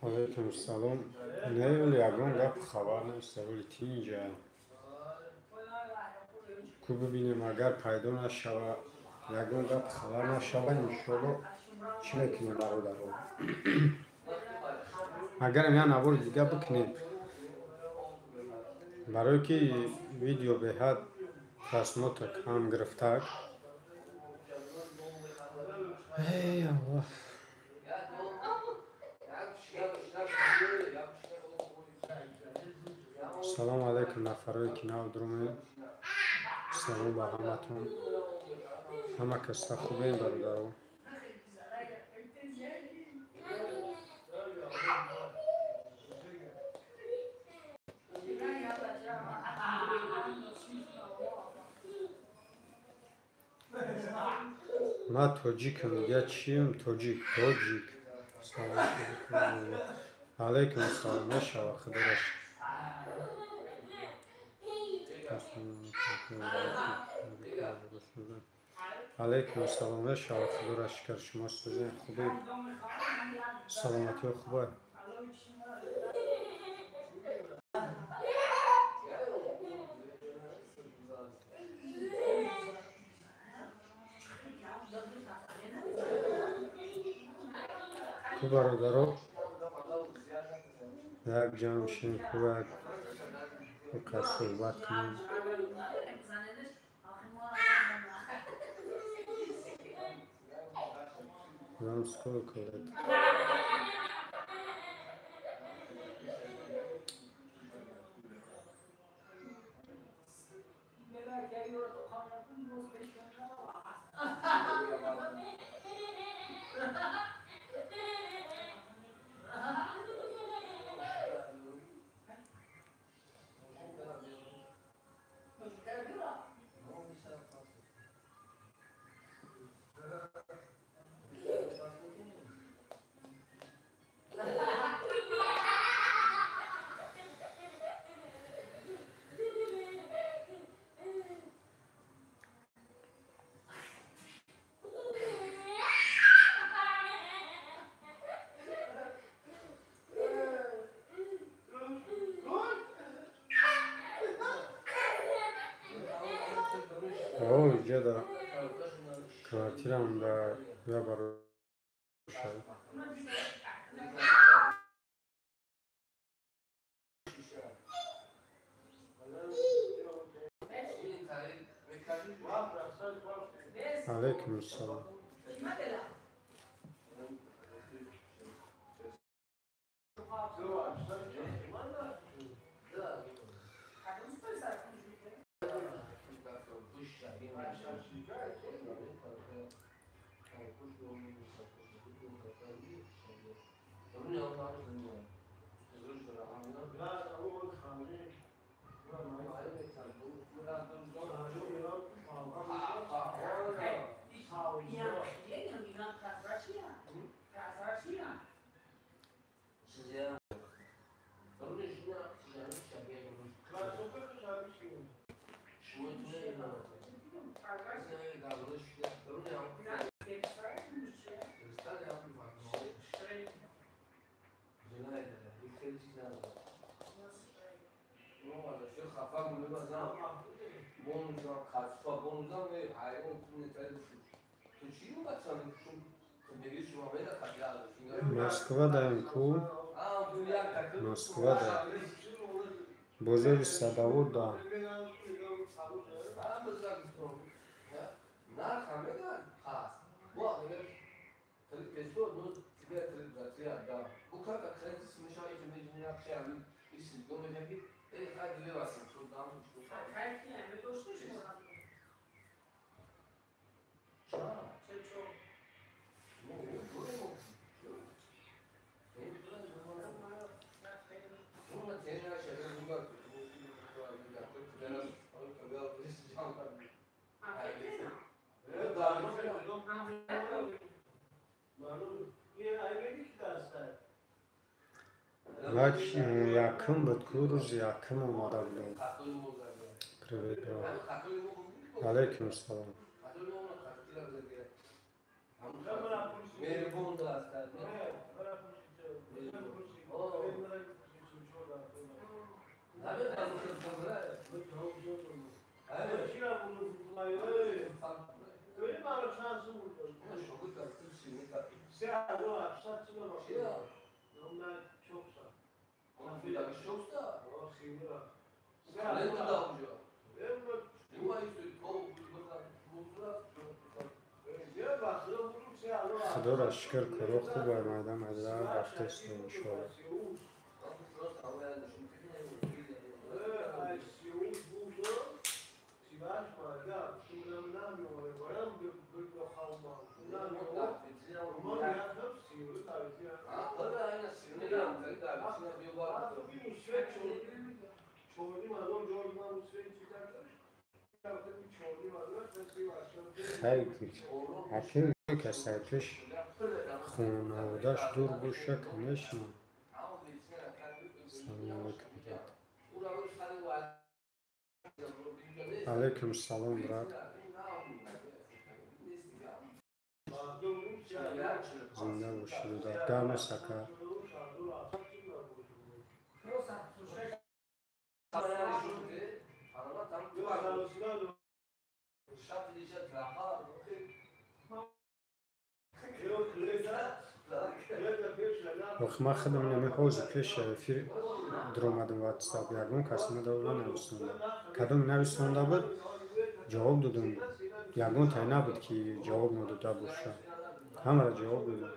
علیکم السلام. نه ولی اگرم گپ خبر نیست ولی تینجا کو ببینیم اگر پیدا نشود یگم گپ خبر نشود انشالله چی نکنیم برادر اگر یا نبود دیگه بکنیم برای که ویدیو به حد تصمیمات کم گرفته ای الله. سلام علیکم نفرایی که نو درومه سلام به همتون همه کسته خوبین برادر ما توجیکم یا چیم توجیک سلام علیکم السلام نشوه خدرش علیکم السلام نشوه خدرش کر شما سوزین خوبی سلامتی و خوبه تو برادرها یک جمع شین خوبه که صحبت کنیم زن سکول کرد اوه جدا کارتیرم در یا برای شد علیکم السلام مسکو دایم کو مسکو دایم بزرگ صداوت دا یکم بود که روز یکم آماده بودم علیکم السلام خدا را شکر کرو خوب آمدم از رفته است انشاءالله. خیلی حکیم کسی پیش خانواده‌اش دور بوشه که نشنم. سلام علیکم سلام برات. زنده باشید در دم سکر. ما خودم نمی‌خوام پیش فیر درآمدم واتساپ یکون کسی نداره نویسنده. کدوم نویسنده بود جواب دادم. یکون تا نبود که جواب نداده باشه. همه را جواب دادم.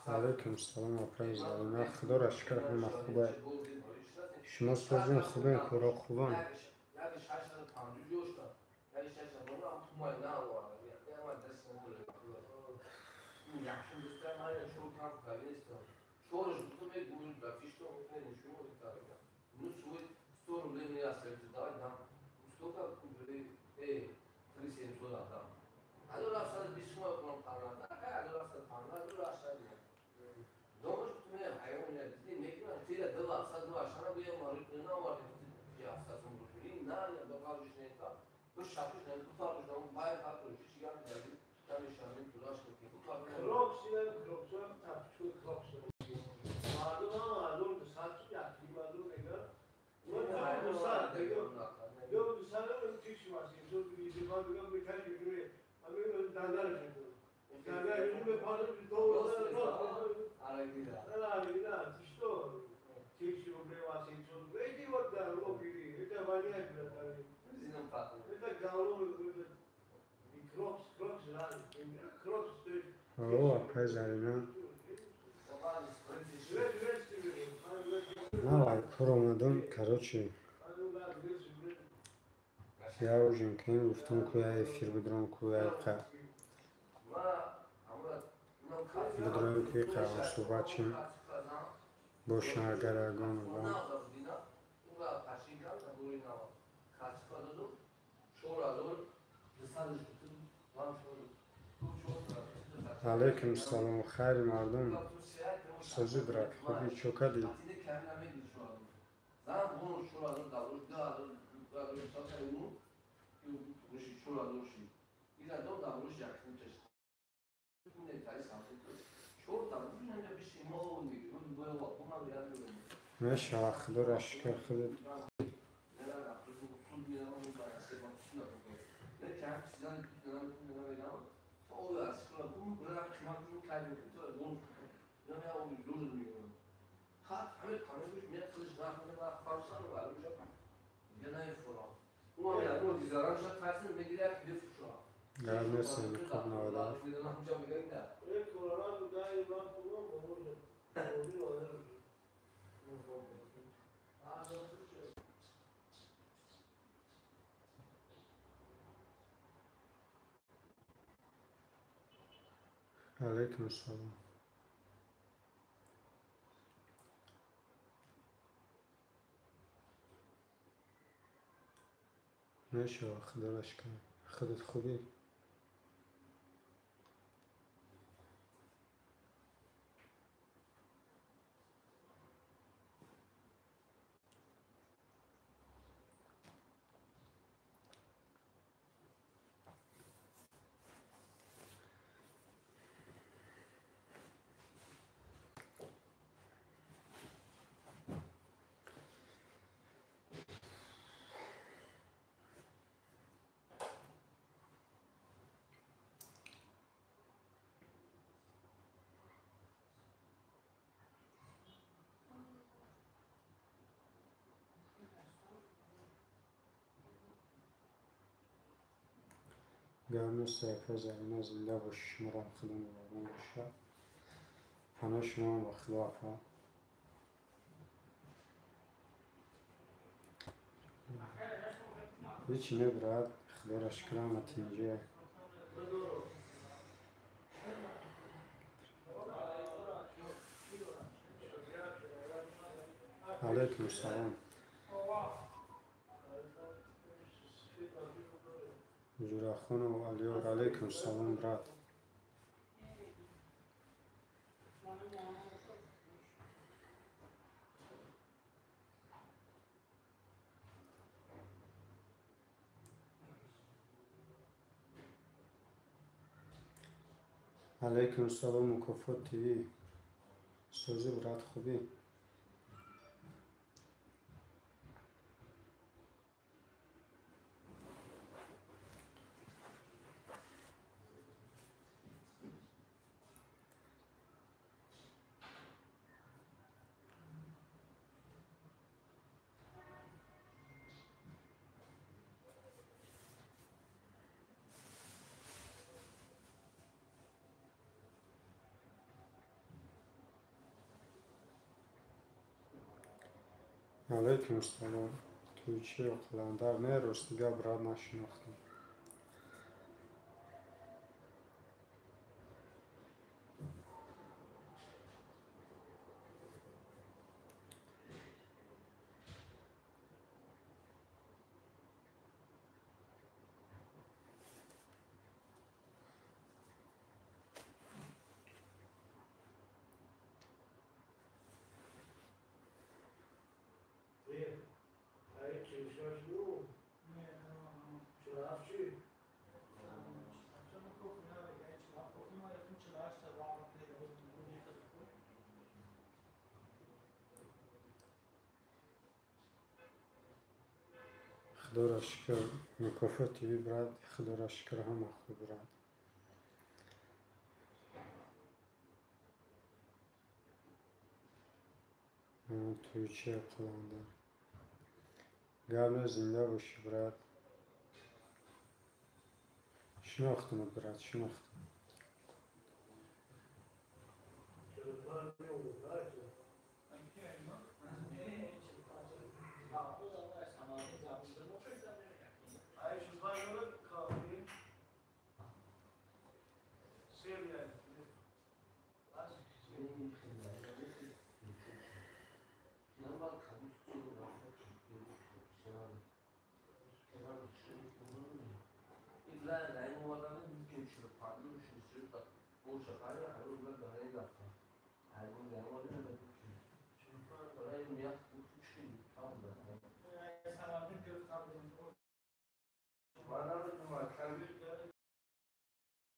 علیکم سلام آقای زاده. خدا را شکر همه خوبه. شما سوزین خوبه کارا خوبان. آقای زاده نه کار آمدم کراچی یا جنکین گفتم که یه فیر بدرم که یه قه بدرم که قه صحبت چیم باشن اگر اگان بان علیکم سلام خیر مردم سازی درک خوبی چوکدی ماشاءالله خدا را شکر خودت گر نیستی خوب نوادار علیکم السلام. نشو خدا رشکر. خودت خوبی؟ گرم سیفه زرینه زنده باشی. شما را خدا نگهدار باشه. همه شما با خلافه. هیچی نبرد. خدا را شکر نتیجه. علیکم السلام. جوراخون و علیور. علیکم السلام برات. علیکم السلام مکافات تیوی. سوزی برات خوبی؟ علیکم السلام. توی چی قلندر نه رستگاه برات نشناختم. خدا را شکر مکافات تیوی برات. خدا را شکر همه خوب برات. توی چی قلندر. گرم زنده باشی برات. شناختم برات شناختم.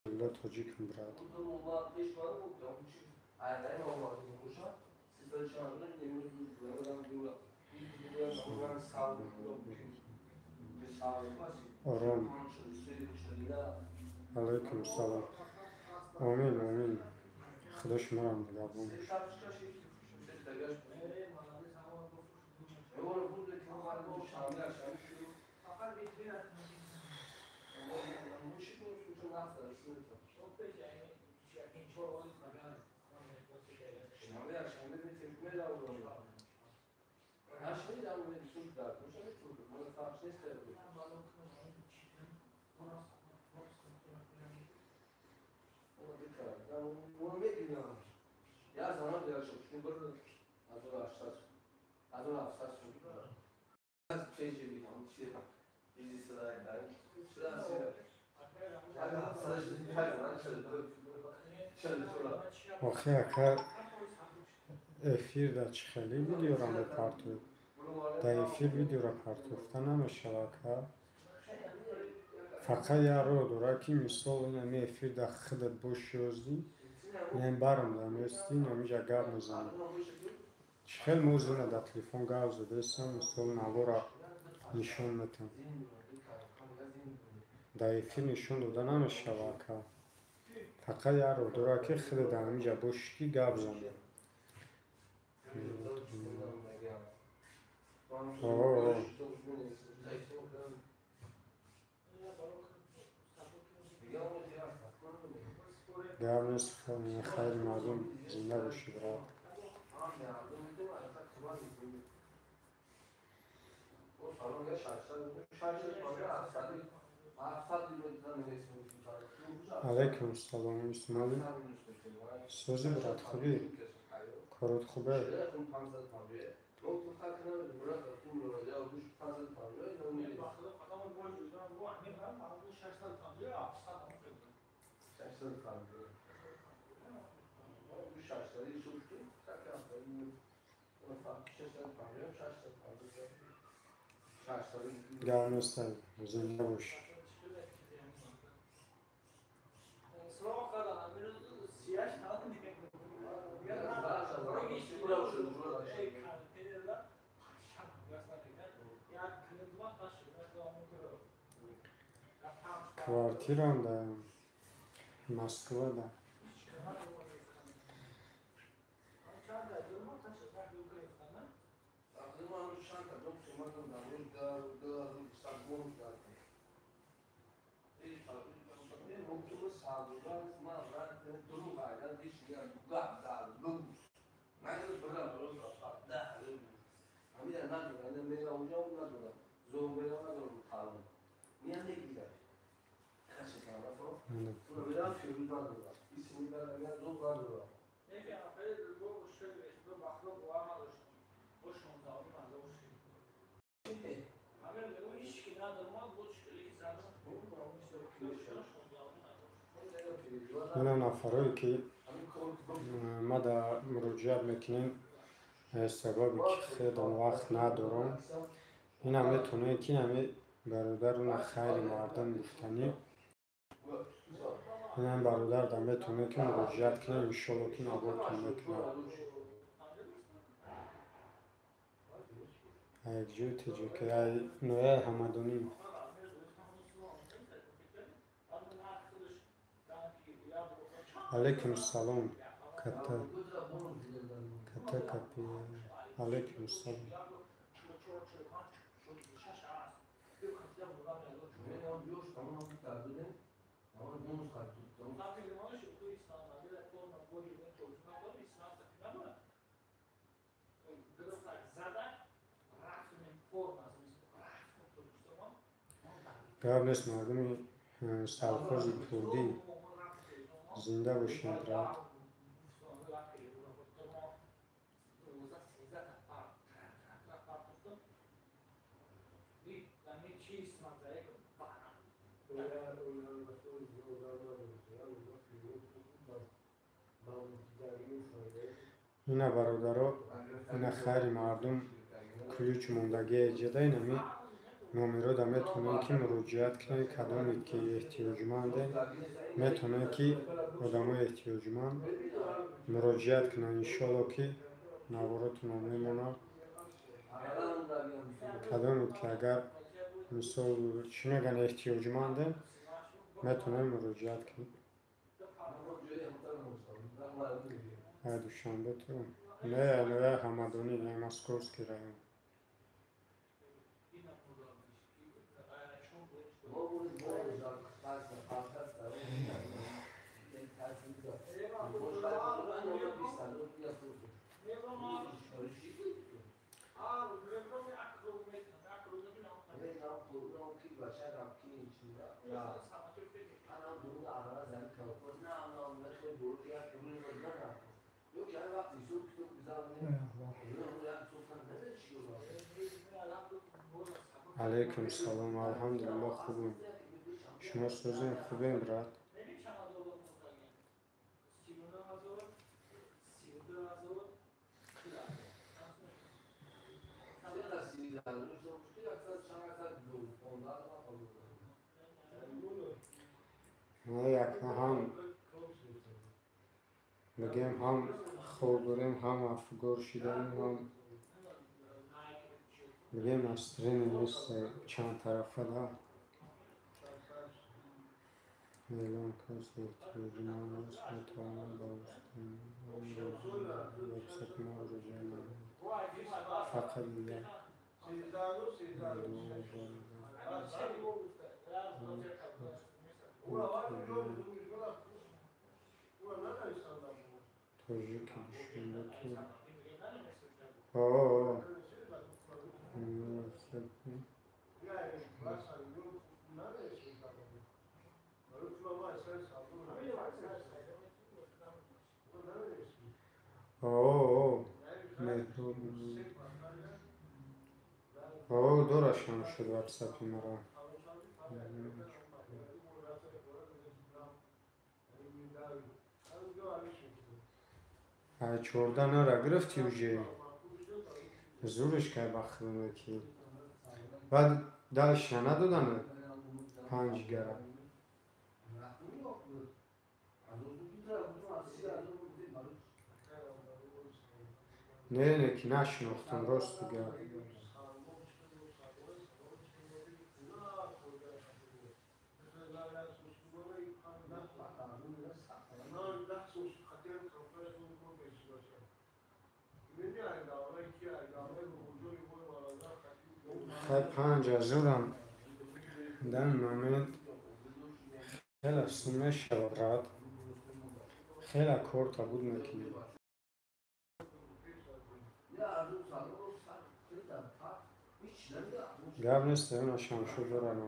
الله تاجیکم برات. آرام. علیکم السلام. آمین آمین. خدا شما را نگهدار باشه. آخه اکر افیر در چی خیلی ویدیو را بپرتو در افیر ویدیو را پرتوفته نمیشه که فقط یه رو داره که مثال نمی افیر در خودت بوش یازدی نیم برم دمیستی نمیجا گب میزنی چی خیلی موضوع نه در تلیفون گب زده ایسم مثال نوو را نشون میتم در افیر نشون داده نمیشه که فقط یه رو داره که خود در نمیجا بوشتی گب زنی گرم نیست خیلی مردم زنده باشید را علیکم السلام اسمالی سوزی برات خوبی کارات خوبه گرم نیست زنده باش کوارتیرم در مسکو در من نفرایی که ما در مراجعت میکنیم سببی که خیلی وقت ندارم این هم میتونه که همه برادرون خیلی مردم گفتنی این هم برادر در میتونه که مراجعت کنه انشالله که نباتون میکنه یک جوی تیجه که نوعه همدانی علیکم السلام کتا کپی علیکم السلام گرم نیست مردم سرخوز کردی زنده باشید رد اینا برادرها اینا خیلی مردم کلوچ موندگی جده اینمی نومیرو دا میتونه که مراجعت کنه کدامی که احتیاجمنده میتونه که آدمای احتیاجمند مراجعت کنه انشالله که نوارتون میمونه کدامی که اگر مثال چی میگن احتیاجمنده میتونه مراجعت کنه دوشنبه تو نه همدانی نه مسکوسکی رایون علیکم سلام. الحمدلله خوبیم. شما سوزین خوبیم برات؟ ما یک هم بگیم هم خوب بریم هم افگار شدیم هم بگیم استرین نیست چند طرفه ده اعلام کسی ترجمان است میتواند با وبسایت ما رجوع نماید. فقط یک توجیه که بشونده تو مهرون دورشم شد واتساپی مرا. چورده نرا گرفتی اوجه زورش که بخونه که بعد دلش ندادن 5 گرم نه که نشناختم راست بگم. خیلی 5000 در moment خیلی سونه شود خیلی کورتا بود میکنی گرم نیست اون شمشو دارن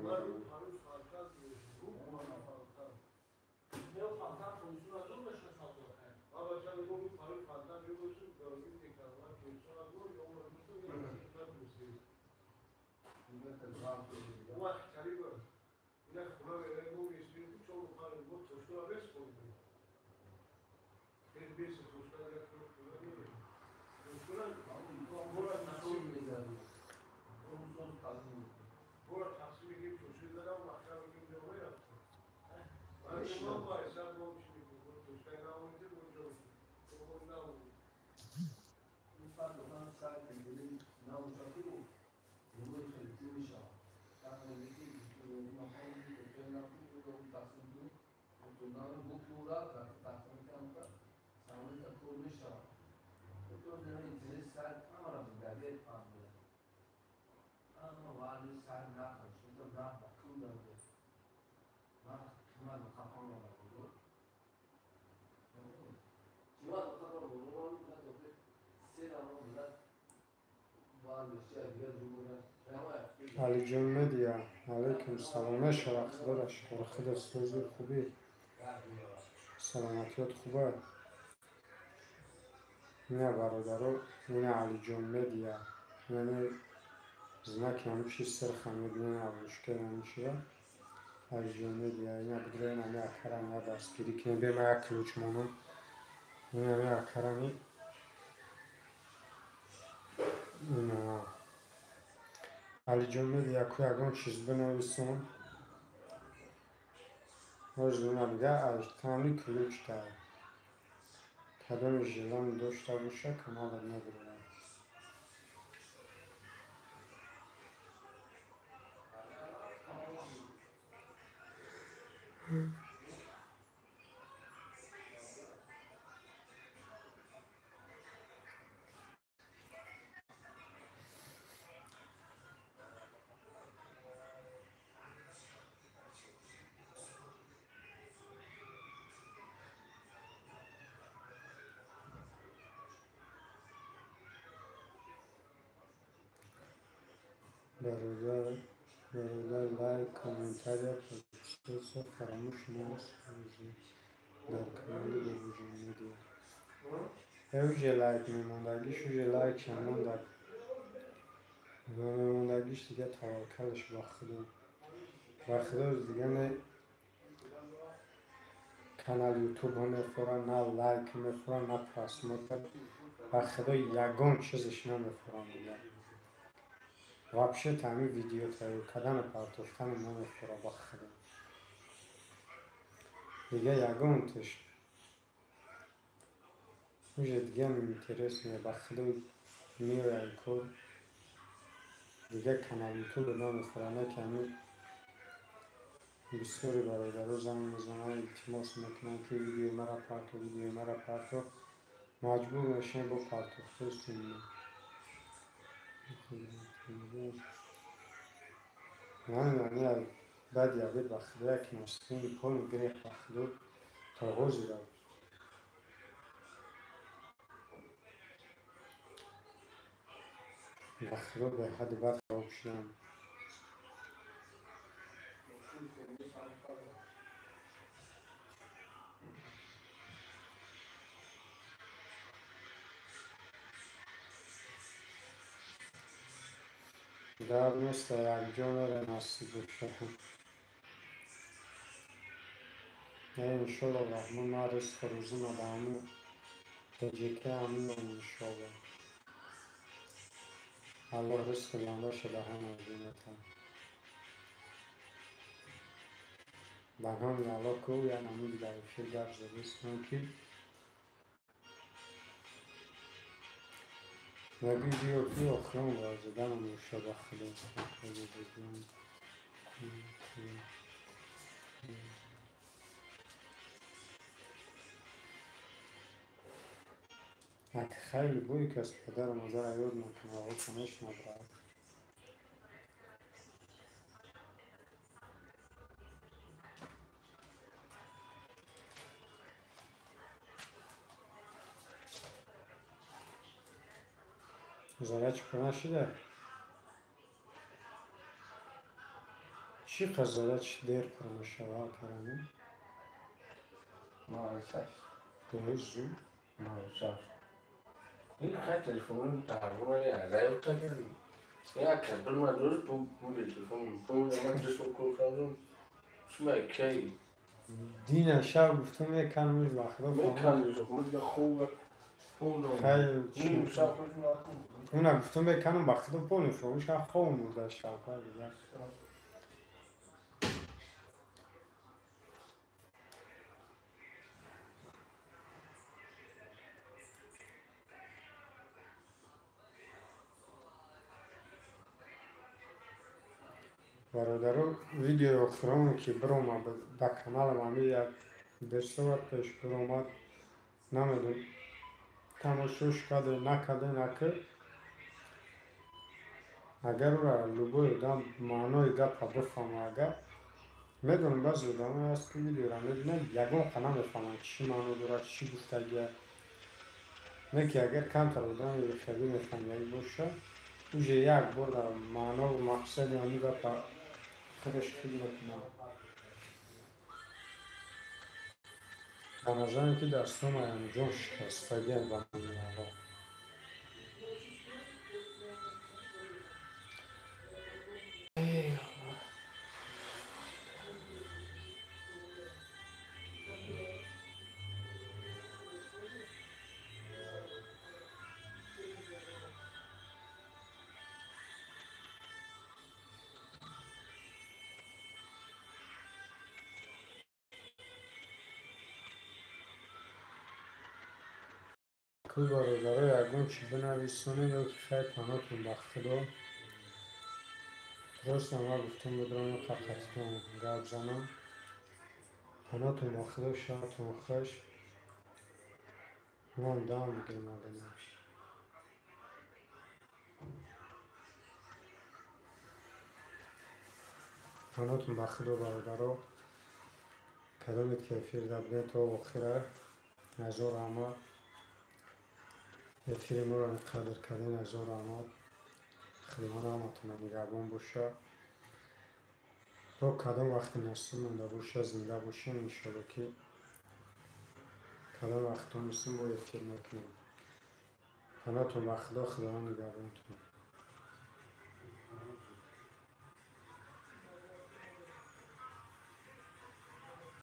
علی جون مدیا علیکم سلام شرق دارش خود سوزی خوبی سلامتیات خوبه نه برادرو نه علی جون مدیا یعنی زنک نمیشه سر خمید نه مشکل نمیشه علی جون مدیا نه بدره نه اکرم نه دستگیری که نبیم یک کلوچ مونم نه اکرمی نه علی جون مدیا که اگه چیز بنویسم روزونه میگه الکترونیک کلوچ داره کدام ژیلان داشته باشه کانال نداره برادر لایک کامنتر یا پروسس فراموش نکنید در کانال بروژه میدیا اوجه لایک میموندگی شوجه لایک شمونده نموندگیش دیگه توکلش با خدا. و خدا دیگه نه کانال یوتیوب ها میفورن، نه لایک میفورن، نه پرسموتر. و خدا یگان چیزش نمیفورن دیگه. вообще تامی ویدیو تایید کردن پرتوفتن نمیفوره با خدا. دیگه یگان تش میشه دیگه اینترس میه با خدا میره کار دیگه کانال یوتیوب نمیفوره. نه که همین بسیاری برادرها زنگ میزنن التماس میکنن که ویدیو مرا پرتو، ویدیو مرا پرتو. مجبور میشن با پرتوخته استیم. یعنی بعد یابید با خدا که مسکین پول گریخ با خدا تا غوزی را با خدا به حد بعد خواب شدن. در نیست یک جان را نصیب بشه. نه انشالله رحمه ما رزق روزی ما به همون تجیکه همون انشالله الله رزق بنده شده همه دینتا بنام الله کو یا نمید در فیل در زبستان که نبی دیو فی اخرام وازدن و شده خدا اگه خیلی بوی که از پدر و مادر یاد میکنه آقا کنش نبرد زره چی کنه شده؟ چی قضاوت چی دیر کنه شده کرنه؟ معرفت دوی زود معرفت این خیلی تلفون تحریم های ازای تا کردیم یا کردن ما دوست بود تلفون ما دوست کنم شما کی دین شب گفتم میکنم وقتا میکنم خود خوبه خیلی نیم چی ساعت اونم گفتم میکنم وقتا پونی فروش هم خوب بوده شب دیگه برادرو ویدیو اخرام که برام به کانال ما یک درسته وقت پیش برام نمیدون تماشاش کرده نکرد اگر او را لگوی دم معنای گپ بفهمه اگر میدونم بعضی آدم هست که ویدیو را میبینه یگان قناه میفهمن چی معنی داره چی گفته گه نه که اگر کم تر آدم خیلی میفهمه باشه اوجه یک بار در معنا و مقصد آنی گپ خودش خیلی میکنه به نظرم که دستم انجام شکستگی به من آقا کوی برادرای یگان چی بنویسونه یا که خیلی پناهتون به خدا درست ما گفتم بدران قطعتون گرد زنم پناهتون با خدا شاعتون خوش ما هم دام میگیرم آدم پناهتون به خدا برادرها کدامت کیفیر دبده تا و خیره نزار آمد یه ما را قدر کردن نزار آمد خدمان رحمتون نگهبان باشه تا کدام وقت نصیب مونده باشه زنده باشیم انشالله که کدام وقت تونستیم باید فیلم کنیم پناهتون به خدا نگهبانتون